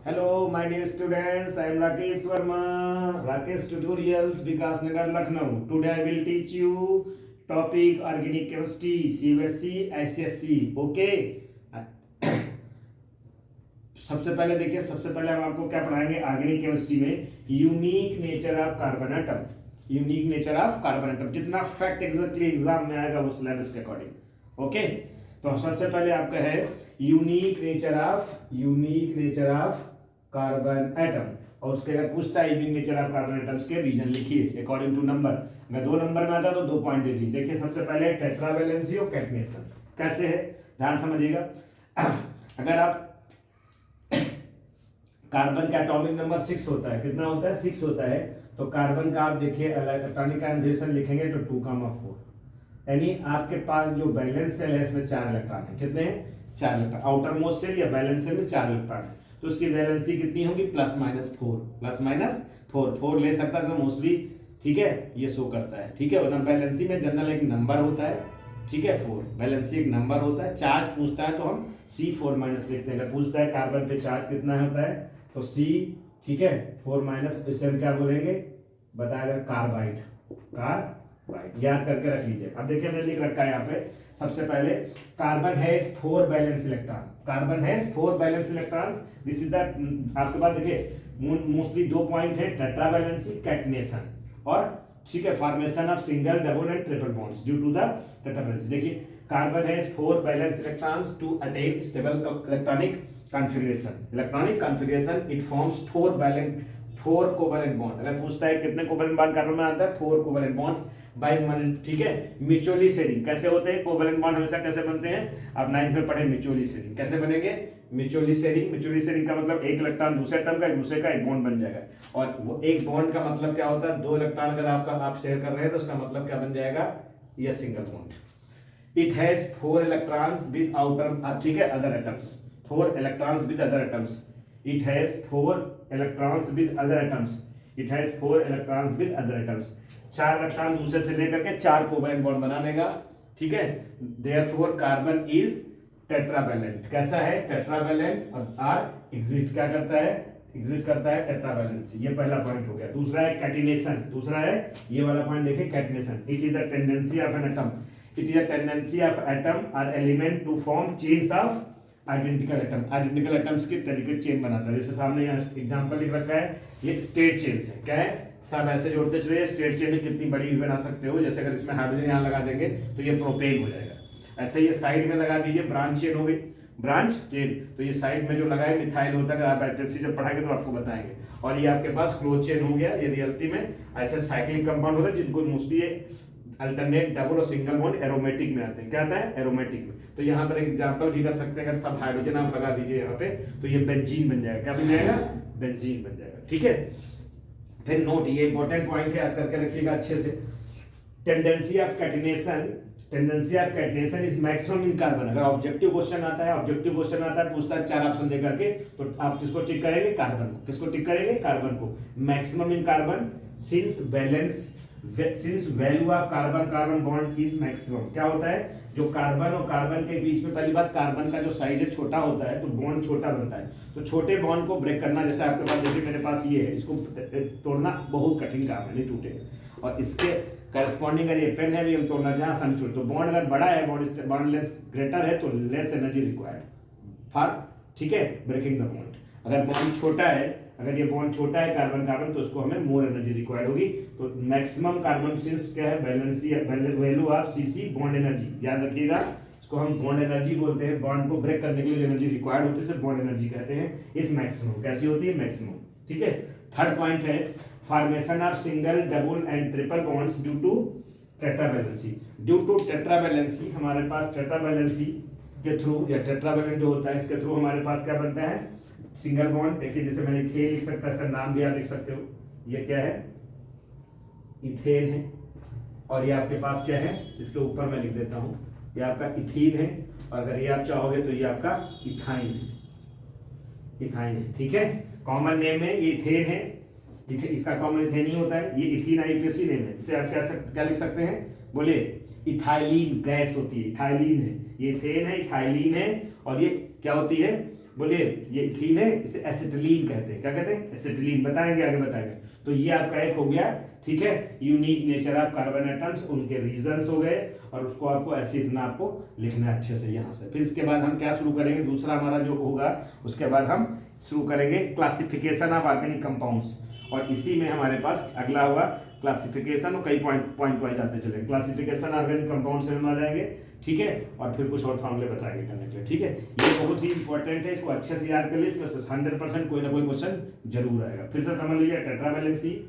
Hello, my dear students. I am Rakesh Verma, Rakesh Tutorials, Vikas Nagar, Lucknow. Today I will teach you topic organic chemistry, CBSE, SSC. Okay. सबसे पहले हम आपको क्या पढ़ाएंगे organic chemistry में unique nature of carbon atom. Unique nature of carbon atom जितना fact exactly exam में आएगा वो सिलेबस के अकॉर्डिंग। ओके, तो सबसे पहले आपका है unique nature of carbon atom, और उसके अगर पूछता है unique nature of carbon atoms के रीजन लिखिए अकॉर्डिंग टू नंबर। अगर 2 नंबर में आता तो 2 पॉइंट दे दी। देखिए सबसे पहले टेट्रावैलेंसी और कैटनेशन कैसे है, ध्यान समझिएगा। अगर आप कार्बन का एटॉमिक नंबर 6 होता है, कितना होता है 6 होता है, तो कार्बन का आप देखिए इलेक्ट्रॉनिक कन्फर्मेशन लिखेंगे तो 2,4, यानी आपके पास जो बैलेंस सेल है इसमें 4 इलेक्ट्रॉन है। कितने हैं 4 इलेक्ट्रॉन। आउटर मोस्ट सेल या बैलेंस सेल में 4 इलेक्ट्रॉन है, तो उसकी वैलेंसी कितनी होगी +-4 4 ले सकता है मोस्टली, ठीक है, ये शो करता है, ठीक है। वरना बैलेंसी में जनरल एक नंबर होता है, ठीक है, 4 बैलेंसी एक नंबर होता है। चार्ज पूछता है तो हम C4- लिखते हैं। अगर पूछता है कार्बन पे चार्ज कितना होता है तो C, ठीक है, 4- इसे हम क्या बोलेंगे बताया, कार्बाइड याद करके रख लीजिए। अब देखिए मैंने लिख रखा है यहाँ पे सबसे पहले carbon has 4 valence electrons. This is the आपके पास देखिए मोस्टली 2 पॉइंट है, टेट्रावैलेंसी, कैटनेशन, और ठीक है formation of single, double and triple bonds due to the tetravalency. देखिए carbon has 4 valence electrons to attain stable electronic configuration it forms 4 covalent bond. अगर पूछता है कितने कोवैलेंट बॉन्ड कार्बन में आता है 4 कोवैलेंट बॉन्ड्स बाय, ठीक है, म्यूचुअली शेयरिंग। कैसे होते हैं कोवैलेंट बॉन्ड, हमेशा कैसे बनते हैं, आप 9th में पढ़े म्यूचुअली शेयरिंग कैसे बनेंगे, म्यूचुअली शेयरिंग का मतलब एक इलेक्ट्रॉन दूसरे एटम का एक दूसरे का एक बॉन्ड बन जाएगा। और वो एक बॉन्ड का मतलब क्या होता है, 2 इलेक्ट्रॉन अगर आप शेयर कर रहे हैं तो उसका मतलब क्या बन जाएगा, ये single bond. It has 4 electrons with outer, ठीक है, other atoms, 4 electrons with other atoms. It has 4 electrons with other atoms. 4 electron दूसरे से लेकर के 4 कोवैलेंट बॉन्ड बना लेगा, ठीक है। Therefore carbon is tetravalent. कैसा है, टेट्रावैलेंट, और एग्जिट क्या करता है टेट्रावैलेंसी। ये पहला पॉइंट हो गया। दूसरा है कैटिनेशन, दूसरा है ये वाला पॉइंट देखिए catenation. It is the tendency of atom और element to form chains of identical atoms के तरीके चेन बनाता है। जैसे सामने यहाँ एग्जांपल लिख रखा है, ये स्टेट चेन है, क्या है, सब ऐसे जोड़ते चले। स्टेट चेन में कितनी बड़ी भी बना सकते हो, जैसे अगर इसमें हाइड्रोजन यहाँ लगा देंगे तो ये प्रोपेन हो जाएगा। ऐसे ये साइड में लगा दीजिए, ब्रांच चेन हो गई, ब्रांच चेन, तो ये साइड में जो लगा है मिथाइल होता है। अगर आप एचएससी जब पढ़ाएंगे तो आपको बताएंगे। और ये आपके पास क्लोज चेन हो गया। ये रियलिटी में ऐसे साइक्लिक कंपाउंड होता है जिनको मोस्टली अल्टरनेट, डबल और सिंगल बॉन्ड एरोमेटिक में आते हैं। क्या आता है, एरोमेटिक में। तो यहाँ पर एग्जांपल भी कर सकते हैं, अगर सब हाइड्रोजन आप लगा दीजिए यहाँ पे तो ये बेंजीन बन जाएगा। क्या बन जाएगा, बेंजीन बन जाएगा, ठीक है। फिर नोट, ये इंपॉर्टेंट पॉइंट है, याद करके रखिएगा अच्छे से। Tendency of catenation is maximum in carbon. अगर ऑब्जेक्टिव क्वेश्चन आता है पूछता है 4 ऑप्शन देकर के, तो आप किसको टिक करेंगे, कार्बन को। Maximum in carbon since value of carbon bond is maximum. क्या होता है, जो कार्बन और कार्बन के बीच में, पहली बात कार्बन का जो साइज है छोटा होता है तो बॉन्ड छोटा बनता है। तो छोटे बॉन्ड को ब्रेक करना, जैसे आपके पास देखिए मेरे पास ये है, इसको तोड़ना बहुत कठिन काम है, नहीं टूटेगा। और इसके करस्पॉन्डिंग अगर ये पेन है भी हम तोड़ना जहाँ आसानी से, तो बॉन्ड अगर बड़ा है, बॉन्ड लेंथ ग्रेटर है तो लेस एनर्जी रिक्वायर्ड फॉर, ठीक है, ब्रेकिंग द बॉन्ड। अगर बॉन्ड छोटा है, अगर ये बॉन्ड छोटा है कार्बन तो उसको हमें मोर एनर्जी रिक्वायर्ड होगी। तो मैक्सिमम कार्बन सिंस क्या है, valency value of CC bond energy, याद रखिएगा, इसको हम बॉन्ड एनर्जी बोलते हैं। बॉन्ड को ब्रेक करने के लिए एनर्जी रिक्वायर्ड होती है उसे बॉन्ड एनर्जी कहते हैं। इस मैक्सिमम कैसी होती है, मैक्सिमम, ठीक है। थर्ड पॉइंट है formation of single, double and triple bonds due to tetravalency. हमारे पास टेट्रावैलेंसी के थ्रू, या टेट्रावैलेंट जो होता है इसके थ्रू हमारे पास क्या बनता है, सिंगल बॉन्ड। देखिए जैसे मैंने इथेन लिख सकता है, इसका नाम भी आप लिख सकते हो, ये क्या है, इथेन है। और ये आपके पास क्या है, इसके ऊपर मैं लिख देता हूं, ये आपका इथीन है। और अगर ये आप चाहोगे तो ये आपका इथाइन है, ठीक है। कॉमन नेम है, ये इथेन है, इसका कॉमन इथेन ही होता है। ये इथीन आईपीएससी नेम है, इसे आप क्या लिख सकते हैं, बोले इथाइलिन गैस होती है, इथाइलिन है, ये इथेन है, इथाइलिन है। और ये क्या होती है, बोलिए, ये इथीन है, इसे एसिटिलीन कहते हैं। क्या कहते हैं? एसिटिलीन। बताएंगे, आगे बताएंगे। तो ये आपका एक हो गया, ठीक है, unique nature of carbon atoms, उनके रीजंस हो गए, और उसको आपको ऐसे इतना आपको लिखना है अच्छे से यहाँ से। फिर इसके बाद हम क्या शुरू करेंगे, दूसरा हमारा जो होगा, उसके बाद हम शुरू करेंगे क्लासिफिकेशन ऑफ ऑर्गेनिक कंपाउंड्स, और इसी में हमारे पास अगला होगा क्लासिफिकेशन, और कई पॉइंट वाइज आते चले। क्लासिफिकेशन ऑर्गेनिक कंपाउंड से हम आ जाएंगे, ठीक है, और फिर कुछ और फॉर्मूले बताएंगे करने के लिए, ठीक है। ये बहुत ही इंपॉर्टेंट है, इसको अच्छे से याद कर लीजिए, 100% कोई ना कोई क्वेश्चन जरूर आएगा। फिर से समझ लीजिए, tetravalency,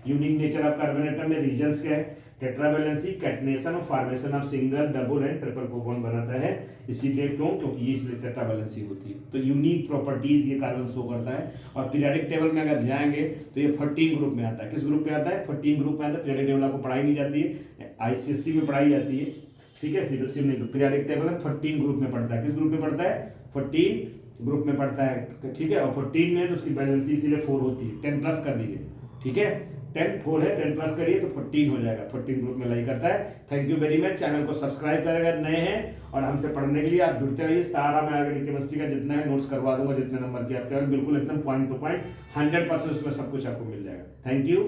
unique nature of carbon atom में रीजंस क्या है, टेट्रावैलेंसी कैटनेशन और formation of single, double and triple co bond बनाता है, इसीलिए क्योंकि ये इसलिए टेट्रावैलेंसी होती है। तो यूनिक प्रॉपर्टीज ये कार्बन शो करता है। और पीरियोडिक टेबल में अगर जाएंगे तो ये 14 ग्रुप में आता है। किस ग्रुप में आता है? 14 ग्रुप में आता है। पीरियोडिक टेबल आपको पढ़ाई नहीं जाती है, आईसीएससी में पढ़ाई जाती है, ठीक है, सीबीएसई में नहीं। पीरियोडिक टेबल में 14 ग्रुप में पढ़ता है। किस ग्रुप में पढ़ता है? 14 ग्रुप में पढ़ता है, ठीक है। और 14 में तो उसकी बैलेंसी इसीलिए 4 होती है, 10 प्लस कर दीजिए, ठीक है, 10 4 है, 10 प्लस करिए तो 14 हो जाएगा। 14 ग्रुप में लाई करता है। Thank you very much. Channel को सब्सक्राइब करें अगर नए हैं, और हमसे पढ़ने के लिए आप जुड़ते रहिए। सारा मैं ऑर्गेनिक केमिस्ट्री का जितना है नोट्स करवा दूंगा, जितने नंबर की आपके बिल्कुल एकदम पॉइंट टू पॉइंट 100% उसमें सब कुछ आपको मिल जाएगा। Thank you.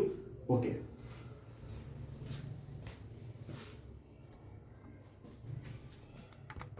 ओके।